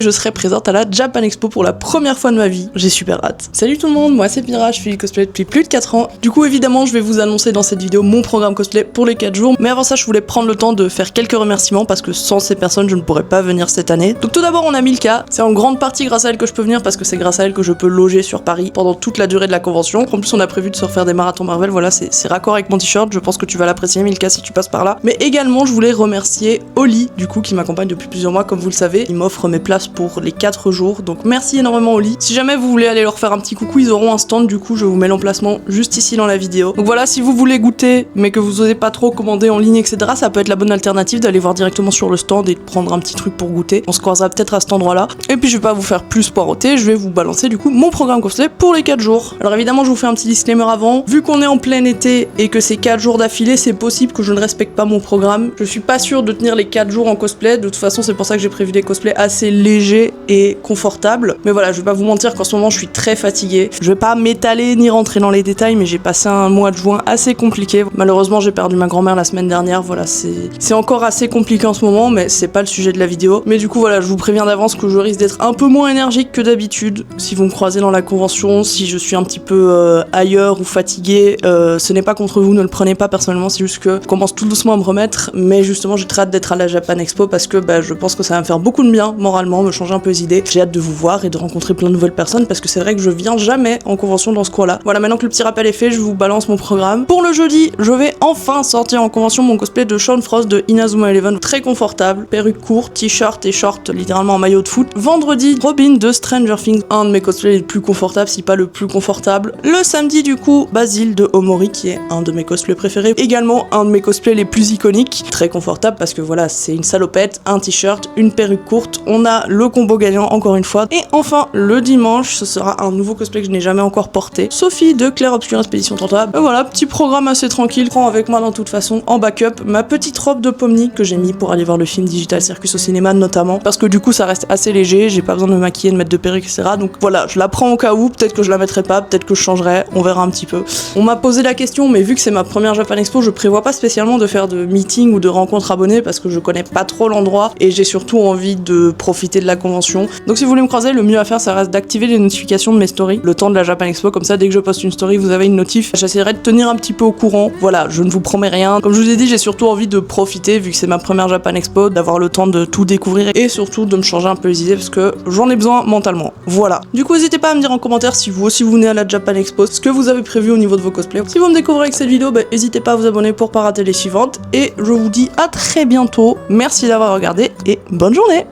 Je serai présente à la Japan Expo pour la première fois de ma vie. J'ai super hâte. Salut tout le monde, moi c'est Pira, je fais du cosplay depuis plus de 4 ans. Du coup évidemment je vais vous annoncer dans cette vidéo mon programme cosplay pour les 4 jours. Mais avant ça je voulais prendre le temps de faire quelques remerciements parce que sans ces personnes je ne pourrais pas venir cette année. Donc tout d'abord on a Milka, c'est en grande partie grâce à elle que je peux venir parce que c'est grâce à elle que je peux loger sur Paris pendant toute la durée de la convention. En plus on a prévu de se refaire des marathons Marvel, voilà c'est raccord avec mon t-shirt, je pense que tu vas l'apprécier Milka si tu passes par là. Mais également je voulais remercier Oli du coup qui m'accompagne depuis plusieurs mois comme vous le savez. Il m'offre mes places pour les 4 jours, donc merci énormément Oli. Si jamais vous voulez aller leur faire un petit coucou, ils auront un stand, du coup je vous mets l'emplacement juste ici dans la vidéo. Donc voilà, si vous voulez goûter mais que vous osez pas trop commander en ligne etc, ça peut être la bonne alternative d'aller voir directement sur le stand et de prendre un petit truc pour goûter. On se croisera peut-être à cet endroit là. Et puis je vais pas vous faire plus poireauter, je vais vous balancer du coup mon programme cosplay pour les 4 jours. Alors évidemment je vous fais un petit disclaimer avant, vu qu'on est en plein été et que c'est 4 jours d'affilée, c'est possible que je ne respecte pas mon programme. Je suis pas sûre de tenir les 4 jours en cosplay, de toute façon c'est pour ça que j'ai prévu des cosplays assez légers et confortable. Mais voilà, je vais pas vous mentir qu'en ce moment je suis très fatiguée. Je vais pas m'étaler ni rentrer dans les détails, mais j'ai passé un mois de juin assez compliqué. Malheureusement j'ai perdu ma grand-mère la semaine dernière, voilà, c'est encore assez compliqué en ce moment, mais c'est pas le sujet de la vidéo. Mais du coup voilà, je vous préviens d'avance que je risque d'être un peu moins énergique que d'habitude. Si vous me croisez dans la convention, si je suis un petit peu ailleurs ou fatiguée, ce n'est pas contre vous, ne le prenez pas personnellement, c'est juste que je commence tout doucement à me remettre, mais justement j'ai très hâte d'être à la Japan Expo parce que je pense que ça va me faire beaucoup de bien moralement, me changer un peu les idées. J'ai hâte de vous voir et de rencontrer plein de nouvelles personnes parce que c'est vrai que je viens jamais en convention dans ce coin-là. Voilà, maintenant que le petit rappel est fait, je vous balance mon programme. Pour le jeudi, je vais enfin sortir en convention mon cosplay de Sean Frost de Inazuma Eleven, très confortable, perruque courte, t-shirt et short, littéralement en maillot de foot. Vendredi, Robin de Stranger Things, un de mes cosplays les plus confortables, si pas le plus confortable. Le samedi, du coup, Basile de Omori, qui est un de mes cosplays préférés, également un de mes cosplays les plus iconiques, très confortable parce que voilà, c'est une salopette, un t-shirt, une perruque courte. On a le combo gagnant encore une fois. Et enfin, le dimanche, ce sera un nouveau cosplay que je n'ai jamais encore porté. Sophie de Clair Obscur Expédition Tentable. Voilà, petit programme assez tranquille. Prends avec moi dans toute façon en backup ma petite robe de Pomni que j'ai mis pour aller voir le film Digital Circus au cinéma notamment. Parce que du coup, ça reste assez léger. J'ai pas besoin de me maquiller, de mettre de perruque, etc. Donc voilà, je la prends au cas où. Peut-être que je la mettrai pas, peut-être que je changerai. On verra un petit peu. On m'a posé la question, mais vu que c'est ma première Japan Expo, je prévois pas spécialement de faire de meeting ou de rencontres abonnées parce que je connais pas trop l'endroit et j'ai surtout envie de profiter de la convention. Donc si vous voulez me croiser, le mieux à faire ça reste d'activer les notifications de mes stories le temps de la Japan Expo, comme ça dès que je poste une story vous avez une notif. J'essaierai de tenir un petit peu au courant, voilà, je ne vous promets rien. Comme je vous ai dit, j'ai surtout envie de profiter vu que c'est ma première Japan Expo, d'avoir le temps de tout découvrir et surtout de me changer un peu les idées parce que j'en ai besoin mentalement. Voilà. Du coup n'hésitez pas à me dire en commentaire si vous aussi vous venez à la Japan Expo, ce que vous avez prévu au niveau de vos cosplays. Si vous me découvrez avec cette vidéo, n'hésitez pas à vous abonner pour pas rater les suivantes et je vous dis à très bientôt. Merci d'avoir regardé et bonne journée.